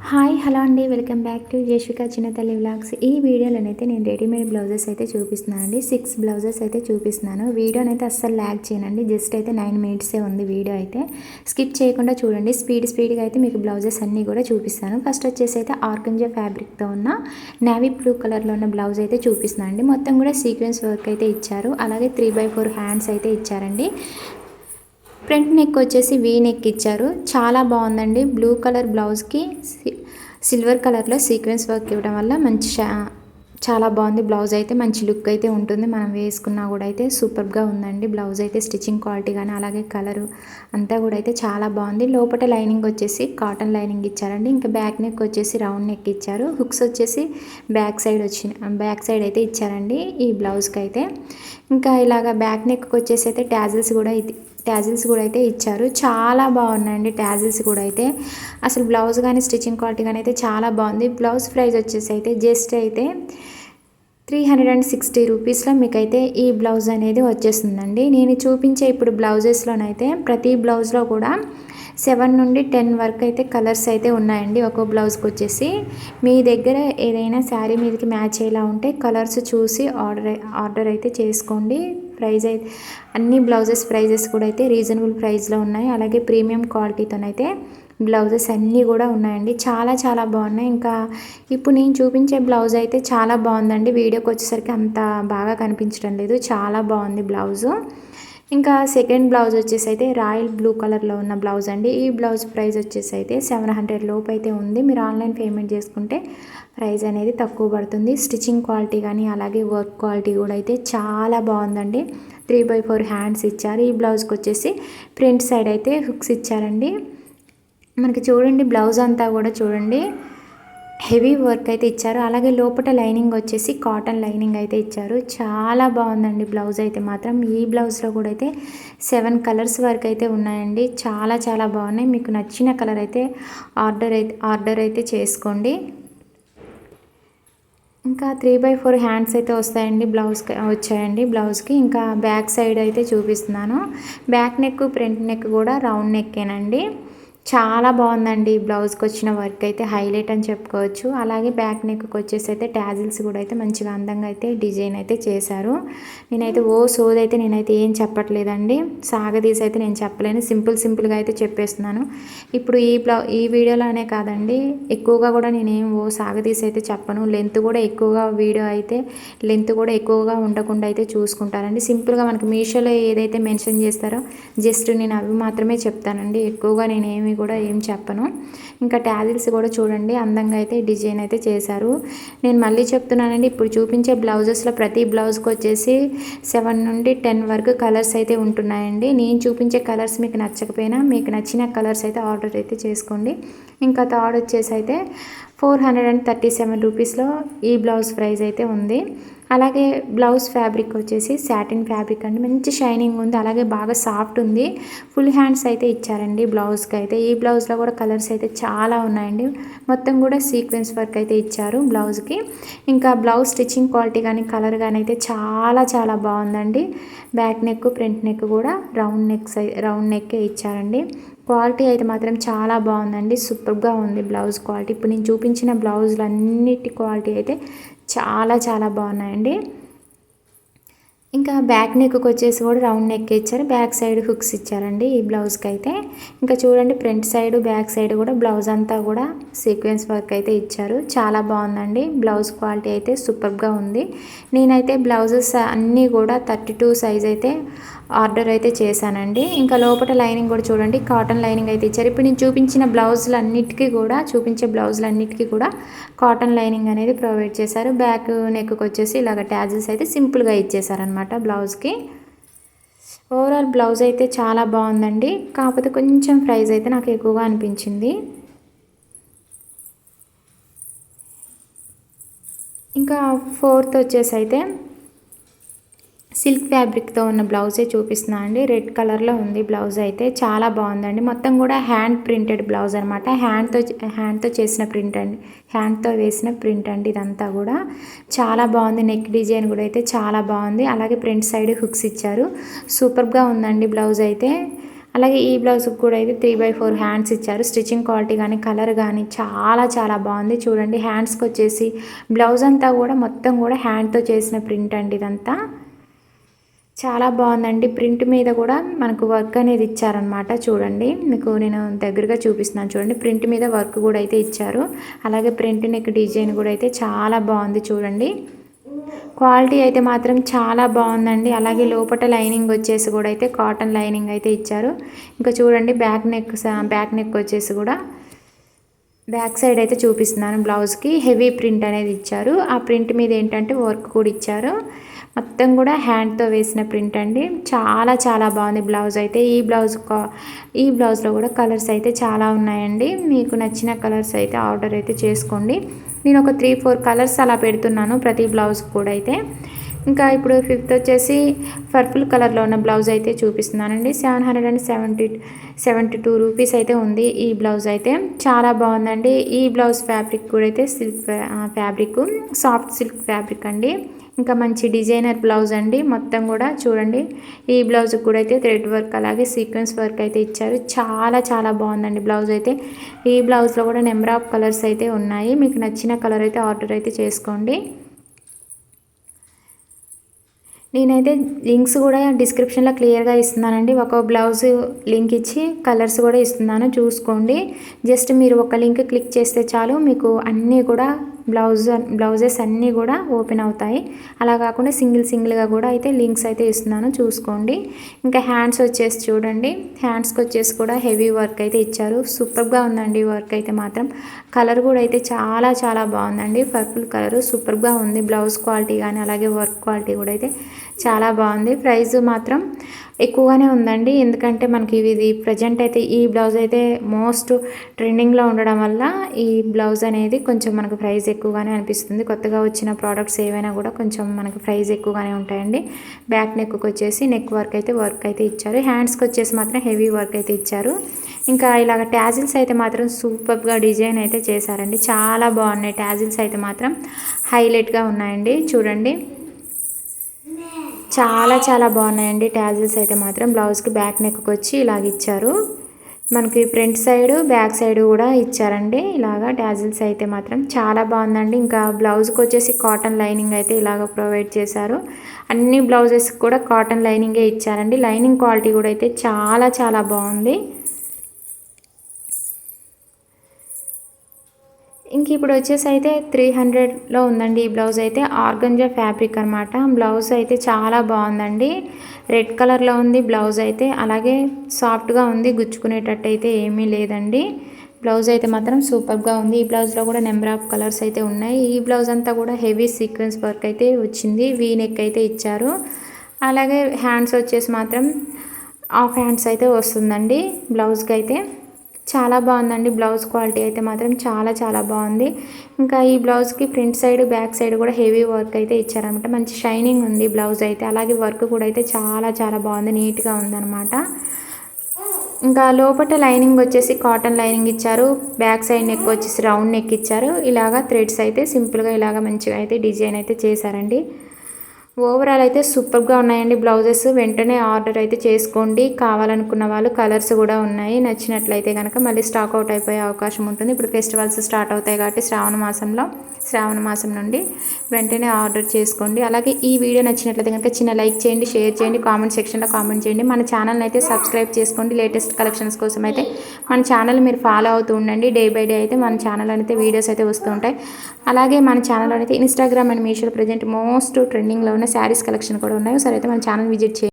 Hi hello అండి, welcome back to Jeshika Chinnathalli vlogs. ఈ వీడియోలోనైతే నేను రెడీమేడ్ బ్లౌజెస్ అయితే చూపిస్తున్నానండి. 6 బ్లౌజెస్ అయితే చూపిస్తున్నాను. వీడియోనైతే అస్సలు ల్యాగ్ చేయనండి. జస్ట్ అయితే 9 మినిట్సే ఉంది వీడియో అయితే. స్కిప్ చేయకుండా చూడండి. స్పీడ్గా అయితే మీకు బ్లౌజెస్ అన్నీ కూడా చూపిస్తాను. ఫస్ట్ వచ్చేసి అయితే ఆర్గంజా ఫ్యాబ్రిక్తో ఉన్న నేవీ బ్లూ కలర్లో ఉన్న బ్లౌజ్ అయితే చూపిస్తున్నాను అండి. మొత్తం కూడా సీక్వెన్స్ వర్క్ అయితే ఇచ్చారు. అలాగే 3/4 హ్యాండ్స్ అయితే ఇచ్చారండి. ఫ్రంట్ నెక్ వచ్చేసి వీ నెక్ ఇచ్చారు. చాలా బాగుందండి. బ్లూ కలర్ బ్లౌజ్కి సిల్వర్ కలర్లో సీక్వెన్స్ వర్క్ ఇవ్వడం వల్ల చాలా బాగుంది. బ్లౌజ్ అయితే మంచి లుక్ అయితే ఉంటుంది. మనం వేసుకున్నా కూడా అయితే సూపర్గా ఉందండి. బ్లౌజ్ అయితే స్టిచ్చింగ్ క్వాలిటీ కానీ అలాగే కలరు అంతా కూడా అయితే చాలా బాగుంది. లోపల లైనింగ్ వచ్చేసి కాటన్ లైనింగ్ ఇచ్చారండి. ఇంకా బ్యాక్ నెక్ వచ్చేసి రౌండ్ నెక్ ఇచ్చారు. హుక్స్ వచ్చేసి బ్యాక్ సైడ్ అయితే ఇచ్చారండి ఈ బ్లౌజ్కి అయితే. ఇంకా ఇలాగ బ్యాక్ నెక్కి వచ్చేసి అయితే ట్యాజిల్స్ కూడా అయితే ఇచ్చారు. చాలా బాగున్నాయండి ట్యాజిల్స్ కూడా అయితే. అసలు బ్లౌజ్ కానీ స్టిచ్చింగ్ క్వాలిటీ కానీ అయితే చాలా బాగుంది. బ్లౌజ్ ప్రైస్ వచ్చేసి అయితే జస్ట్ అయితే 360 రూపీస్లో మీకైతే ఈ బ్లౌజ్ అనేది వచ్చేస్తుందండి. నేను చూపించే ఇప్పుడు బ్లౌజెస్లోనైతే ప్రతి బ్లౌజ్లో కూడా 7 నుండి 10 వరకు అయితే కలర్స్ అయితే ఉన్నాయండి. ఒక్కో బ్లౌజ్కి వచ్చేసి మీ దగ్గర ఏదైనా శారీ మీదకి మ్యాచ్ అయ్యేలా ఉంటే కలర్స్ చూసి ఆర్డర్ అయితే చేసుకోండి. ప్రైస్ అయితే అన్ని బ్లౌజెస్ ప్రైజెస్ కూడా అయితే రీజనబుల్ ప్రైస్లో ఉన్నాయి. అలాగే ప్రీమియం క్వాలిటీతోనైతే బ్లౌజెస్ అన్నీ కూడా ఉన్నాయండి. చాలా బాగున్నాయి. ఇంకా ఇప్పుడు నేను చూపించే బ్లౌజ్ అయితే చాలా బాగుందండి. వీడియోకి వచ్చేసరికి అంత బాగా కనిపించడం లేదు. చాలా బాగుంది బ్లౌజు. ఇంకా సెకండ్ బ్లౌజ్ వచ్చేసి అయితే రాయల్ బ్లూ కలర్లో ఉన్న బ్లౌజ్ అండి. ఈ బ్లౌజ్ ప్రైస్ వచ్చేసి అయితే 700 లోపు అయితే ఉంది. మీరు ఆన్లైన్ పేమెంట్ చేసుకుంటే ప్రైస్ అనేది తక్కువ పడుతుంది. స్టిచ్చింగ్ క్వాలిటీ కానీ అలాగే వర్క్ క్వాలిటీ కూడా అయితే చాలా బాగుందండి. 3/4 హ్యాండ్స్ ఇచ్చారు. ఈ బ్లౌజ్కి వచ్చేసి ఫ్రంట్ సైడ్ అయితే హుక్స్ ఇచ్చారండి. మనకి చూడండి బ్లౌజ్ అంతా కూడా చూడండి హెవీ వర్క్ అయితే ఇచ్చారు. అలాగే లోపల లైనింగ్ వచ్చేసి కాటన్ లైనింగ్ అయితే ఇచ్చారు. చాలా బాగుందండి బ్లౌజ్ అయితే మాత్రం. ఈ బ్లౌజ్లో కూడా అయితే 7 కలర్స్ వరకు అయితే ఉన్నాయండి. చాలా బాగున్నాయి. మీకు నచ్చిన కలర్ అయితే ఆర్డర్ అయితే చేసుకోండి. ఇంకా 3/4 హ్యాండ్స్ అయితే వస్తాయండి బ్లౌజ్కి. ఇంకా బ్యాక్ సైడ్ అయితే చూపిస్తున్నాను. బ్యాక్ నెక్ ఫ్రంట్ నెక్ కూడా రౌండ్ నెక్కేనండి. చాలా బాగుందండి. బ్లౌజ్కి వచ్చిన వర్క్ అయితే హైలైట్ అని చెప్పుకోవచ్చు. అలాగే బ్యాక్ నెక్కి వచ్చేసి అయితే ట్యాజిల్స్ కూడా అయితే మంచిగా అందంగా అయితే డిజైన్ అయితే చేశారు. నేనైతే నేనైతే ఏం చెప్పట్లేదండి. సాగదీసి అయితే నేను చెప్పలేను. సింపుల్గా అయితే చెప్పేస్తున్నాను. ఇప్పుడు ఈ వీడియోలోనే కాదండి, ఎక్కువగా కూడా నేనేం సాగదీసి అయితే చెప్పను. లెంత్ కూడా ఎక్కువగా ఉండకుండా అయితే చూసుకుంటారండి. సింపుల్గా మనకి మీషోలో ఏదైతే మెన్షన్ చేస్తారో జస్ట్ నేను అవి మాత్రమే చెప్తానండి. ఎక్కువగా నేనేమి కూడా ఏం చెప్పను. ఇంకా ట్యాజిల్స్ కూడా చూడండి అందంగా అయితే డిజైన్ అయితే చేశారు. నేను మళ్ళీ చెప్తున్నానండి, ఇప్పుడు చూపించే బ్లౌజెస్లో ప్రతి బ్లౌజ్కి వచ్చేసి 7 నుండి 10 వరకు కలర్స్ అయితే ఉంటున్నాయండి. నేను చూపించే కలర్స్ మీకు నచ్చకపోయినా మీకు నచ్చిన కలర్స్ అయితే ఆర్డర్ అయితే చేసుకోండి. ఇంకా థర్డ్ వచ్చేసి అయితే 437 రూపీస్లో ఈ బ్లౌజ్ ప్రైస్ అయితే ఉంది. అలాగే బ్లౌజ్ ఫ్యాబ్రిక్ వచ్చేసి సాటిన్ ఫ్యాబ్రిక్ అండి. మంచి షైనింగ్ ఉంది. అలాగే బాగా సాఫ్ట్ ఉంది. ఫుల్ హ్యాండ్స్ అయితే ఇచ్చారండి బ్లౌజ్కి అయితే. ఈ బ్లౌజ్లో కూడా కలర్స్ అయితే చాలా ఉన్నాయండి. మొత్తం కూడా సీక్వెన్స్ వర్క్ అయితే ఇచ్చారు బ్లౌజ్కి. ఇంకా బ్లౌజ్ స్టిచ్చింగ్ క్వాలిటీ కానీ కలర్ కానీ అయితే చాలా బాగుందండి. బ్యాక్ నెక్ ఫ్రంట్ నెక్ కూడా రౌండ్ నెక్కే ఇచ్చారండి. క్వాలిటీ అయితే మాత్రం చాలా బాగుందండి. సూపర్గా ఉంది బ్లౌజ్ క్వాలిటీ. ఇప్పుడు నేను చూపించిన బ్లౌజులు అన్నిటి క్వాలిటీ అయితే చాలా బాగున్నాయండి. ఇంకా బ్యాక్ నెక్కి వచ్చేసి కూడా రౌండ్ నెక్ ఇచ్చారు. బ్యాక్ సైడ్ హుక్స్ ఇచ్చారండి ఈ బ్లౌజ్కి అయితే. ఇంకా చూడండి ఫ్రంట్ సైడ్ బ్యాక్ సైడ్ కూడా బ్లౌజ్ అంతా కూడా సీక్వెన్స్ వర్క్ అయితే ఇచ్చారు. చాలా బాగుందండి. బ్లౌజ్ క్వాలిటీ అయితే సూపర్గా ఉంది. నేనైతే బ్లౌజెస్ అన్నీ కూడా 32 సైజ్ అయితే ఆర్డర్ అయితే చేశానండి. ఇంకా లోపల లైనింగ్ కూడా చూడండి కాటన్ లైనింగ్ అయితే ఇచ్చారు. ఇప్పుడు నేను చూపించే బ్లౌజులన్నిటికీ కూడా కాటన్ లైనింగ్ అనేది ప్రొవైడ్ చేశారు. బ్యాక్ నెక్కి వచ్చేసి ఇలాగ ట్యాజిల్స్ అయితే సింపుల్గా ఇచ్చేసారనమాట బ్లౌజ్కి. ఓవరాల్ బ్లౌజ్ అయితే చాలా బాగుందండి. కాకపోతే కొంచెం ప్రైస్ అయితే నాకు ఎక్కువగా అనిపించింది. ఇంకా ఫోర్త్ వచ్చేసి అయితే సిల్క్ ఫ్యాబ్రిక్తో ఉన్న బ్లౌజే చూపిస్తున్నా అండి. రెడ్ కలర్లో ఉంది బ్లౌజ్ అయితే. చాలా బాగుందండి. మొత్తం కూడా హ్యాండ్ ప్రింటెడ్ బ్లౌజ్ అనమాట. హ్యాండ్తో చేసిన ప్రింట్ అండి. హ్యాండ్తో వేసిన ప్రింట్ అండి ఇదంతా కూడా. చాలా బాగుంది. నెక్ డిజైన్ కూడా అయితే చాలా బాగుంది. అలాగే ఫ్రంట్ సైడ్ హుక్స్ ఇచ్చారు. సూపర్గా ఉందండి బ్లౌజ్ అయితే. అలాగే ఈ బ్లౌజ్కి కూడా అయితే 3/4 హ్యాండ్స్ ఇచ్చారు. స్టిచ్చింగ్ క్వాలిటీ కానీ కలర్ కానీ చాలా చాలా బాగుంది. చూడండి హ్యాండ్స్కి వచ్చేసి బ్లౌజ్ అంతా కూడా మొత్తం కూడా హ్యాండ్తో చేసిన ప్రింట్ అండి ఇదంతా. చాలా బాగుందండి. ప్రింట్ మీద కూడా మనకు వర్క్ అనేది ఇచ్చారనమాట. చూడండి మీకు నేను దగ్గరగా చూపిస్తున్నాను చూడండి. ప్రింట్ మీద వర్క్ కూడా అయితే ఇచ్చారు. అలాగే ప్రింట్ నెక్ డిజైన్ కూడా అయితే చాలా బాగుంది చూడండి. క్వాలిటీ అయితే మాత్రం చాలా బాగుందండి. అలాగే లోపల లైనింగ్ వచ్చేసి కూడా అయితే కాటన్ లైనింగ్ అయితే ఇచ్చారు. ఇంకా చూడండి బ్యాక్ నెక్ వచ్చేసి కూడా బ్యాక్ సైడ్ అయితే చూపిస్తున్నాను. బ్లౌజ్కి హెవీ ప్రింట్ అనేది ఇచ్చారు. ఆ ప్రింట్ మీద ఏంటంటే వర్క్ కూడా ఇచ్చారు. మొత్తం కూడా హ్యాండ్తో వేసిన ప్రింట్ అండి. చాలా చాలా బాగుంది బ్లౌజ్ అయితే. ఈ బ్లౌజ్లో కూడా కలర్స్ అయితే చాలా ఉన్నాయండి. మీకు నచ్చిన కలర్స్ అయితే ఆర్డర్ అయితే చేసుకోండి. నేను ఒక 3-4 కలర్స్ అలా పెడుతున్నాను ప్రతి బ్లౌజ్ కూడా అయితే. ఇంకా ఇప్పుడు 5th వచ్చేసి పర్పుల్ కలర్లో ఉన్న బ్లౌజ్ అయితే చూపిస్తున్నానండి. 772 రూపీస్ అయితే ఉంది ఈ బ్లౌజ్ అయితే. చాలా బాగుందండి. ఈ బ్లౌజ్ ఫ్యాబ్రిక్ కూడా అయితే silk fabric, soft silk fabric అండి. ఇంకా మంచి డిజైనర్ బ్లౌజ్ అండి. మొత్తం కూడా చూడండి ఈ బ్లౌజ్కి కూడా అయితే థ్రెడ్ వర్క్ అలాగే సీక్వెన్స్ వర్క్ అయితే ఇచ్చారు. చాలా చాలా బాగుందండి బ్లౌజ్ అయితే. ఈ బ్లౌజ్లో కూడా నెంబర్ ఆఫ్ కలర్స్ అయితే ఉన్నాయి. మీకు నచ్చిన కలర్ అయితే ఆర్డర్ అయితే చేసుకోండి. నేనైతే లింక్స్ కూడా డిస్క్రిప్షన్లో క్లియర్గా ఇస్తున్నానండి. ఒక బ్లౌజ్ లింక్ ఇచ్చి కలర్స్ కూడా చూసుకోండి. జస్ట్ మీరు ఒక లింక్ క్లిక్ చేస్తే చాలు మీకు అన్నీ కూడా బ్లౌజెస్ అన్నీ కూడా ఓపెన్ అవుతాయి. అలా కాకుండా సింగిల్గా కూడా అయితే లింక్స్ అయితే ఇస్తున్నాను చూసుకోండి. ఇంకా హ్యాండ్స్ వచ్చేసి చూడండి. హ్యాండ్స్కి వచ్చేసి కూడా హెవీ వర్క్ అయితే ఇచ్చారు. సూపర్గా ఉందండి వర్క్ అయితే మాత్రం. కలర్ కూడా అయితే చాలా చాలా బాగుందండి. పర్పుల్ కలర్ సూపర్గా ఉంది. బ్లౌజ్ క్వాలిటీ కానీ అలాగే వర్క్ క్వాలిటీ కూడా అయితే చాలా బాగుంది. ప్రైస్ మాత్రం ఎక్కువగానే ఉందండి. ఎందుకంటే మనకి ఇది ప్రజెంట్ అయితే ఈ బ్లౌజ్ అయితే మోస్ట్ ట్రెండింగ్లో ఉండడం వల్ల ఈ బ్లౌజ్ అనేది కొంచెం మనకు ప్రైస్ ఎక్కువగానే అనిపిస్తుంది. కొత్తగా వచ్చిన ప్రోడక్ట్స్ ఏవైనా కూడా కొంచెం మనకు ప్రైస్ ఎక్కువగానే ఉంటాయండి. బ్యాక్ నెక్కి వచ్చేసి నెక్ వర్క్ అయితే ఇచ్చారు. హ్యాండ్స్కి వచ్చేసి మాత్రం హెవీ వర్క్ అయితే ఇచ్చారు. ఇంకా ఇలాగ ట్యాజిల్స్ అయితే మాత్రం సూపర్గా డిజైన్ అయితే చేశారండి. చాలా బాగున్నాయి. ట్యాజిల్స్ అయితే మాత్రం హైలైట్గా ఉన్నాయండి. చూడండి చాలా చాలా బాగున్నాయండి ట్యాజిల్స్ అయితే మాత్రం. బ్లౌజ్కి బ్యాక్ నెక్కి వచ్చి ఇలాగ ఇచ్చారు. మనకి ఫ్రంట్ సైడ్ బ్యాక్ సైడ్ కూడా ఇచ్చారండి. ఇలాగా ట్యాజిల్స్ అయితే మాత్రం చాలా బాగుందండి. ఇంకా బ్లౌజ్కి వచ్చేసి కాటన్ లైనింగ్ అయితే ఇలాగ ప్రొవైడ్ చేశారు. అన్ని బ్లౌజెస్కి కూడా కాటన్ లైనింగే ఇచ్చారండి. లైనింగ్ క్వాలిటీ కూడా అయితే చాలా చాలా బాగుంది. ఇంక ఇప్పుడు వచ్చేసి అయితే 300లో ఉందండి ఈ బ్లౌజ్ అయితే. ఆర్గంజా ఫ్యాబ్రిక్ అనమాట. బ్లౌజ్ అయితే చాలా బాగుందండి. రెడ్ కలర్లో ఉంది బ్లౌజ్ అయితే. అలాగే సాఫ్ట్గా ఉంది. గుచ్చుకునేటట్టు అయితే ఏమీ లేదండి. బ్లౌజ్ అయితే మాత్రం సూపర్గా ఉంది. ఈ బ్లౌజ్లో కూడా నెంబర్ ఆఫ్ కలర్స్ అయితే ఉన్నాయి. ఈ బ్లౌజ్ అంతా కూడా హెవీ సీక్వెన్స్ వర్క్ అయితే వచ్చింది. వీ నెక్ అయితే ఇచ్చారు. అలాగే హ్యాండ్స్ వచ్చేసి మాత్రం హాఫ్ హ్యాండ్స్ అయితే వస్తుందండి బ్లౌజ్కి అయితే. చాలా బాగుందండి. బ్లౌజ్ క్వాలిటీ అయితే మాత్రం చాలా చాలా బాగుంది. ఇంకా ఈ బ్లౌజ్కి ఫ్రంట్ సైడ్ బ్యాక్ సైడ్ కూడా హెవీ వర్క్ అయితే ఇచ్చారనమాట. మంచి షైనింగ్ ఉంది బ్లౌజ్ అయితే. అలాగే వర్క్ కూడా అయితే చాలా చాలా బాగుంది. నీట్గా ఉందన్నమాట. ఇంకా లోపల లైనింగ్ వచ్చేసి కాటన్ లైనింగ్ ఇచ్చారు. బ్యాక్ సైడ్ నెక్ వచ్చేసి రౌండ్ నెక్ ఇచ్చారు. ఇలాగా థ్రెడ్స్ అయితే సింపుల్గా ఇలాగా మంచిగా అయితే డిజైన్ అయితే చేశారండి. ఓవరాల్ అయితే సూపర్గా ఉన్నాయండి బ్లౌజెస్. వెంటనే ఆర్డర్ అయితే చేసుకోండి. కావాలనుకున్న వాళ్ళు కలర్స్ కూడా ఉన్నాయి. నచ్చినట్లయితే కనుక మళ్ళీ స్టాక్ అవుట్ అయిపోయే అవకాశం ఉంటుంది. ఇప్పుడు ఫెస్టివల్స్ స్టార్ట్ అవుతాయి కాబట్టి శ్రావణ మాసం నుండి వెంటనే ఆర్డర్ చేసుకోండి. అలాగే ఈ వీడియో నచ్చినట్లయితే కనుక చిన్న లైక్ చేయండి, షేర్ చేయండి, కామెంట్ సెక్షన్లో కామెంట్ చేయండి. మన ఛానల్ని అయితే సబ్స్క్రైబ్ చేసుకోండి. లేటెస్ట్ కలెక్షన్స్ కోసం అయితే మన ఛానల్ మీరు ఫాలో అవుతూ ఉండండి. డే బై డే అయితే మన ఛానల్ అయితే వీడియోస్ అయితే వస్తూ ఉంటాయి. అలాగే మన ఛానల్లో అయితే ఇన్స్టాగ్రామ్ అండ్ మీషోలో ప్రజెంట్ మోస్ట్ ట్రెండింగ్లో ఉన్న శారీస్ కలెక్షన్ కూడా ఉన్నాయి. సరే అయితే మన ఛానల్ విజిట్ చేయండి.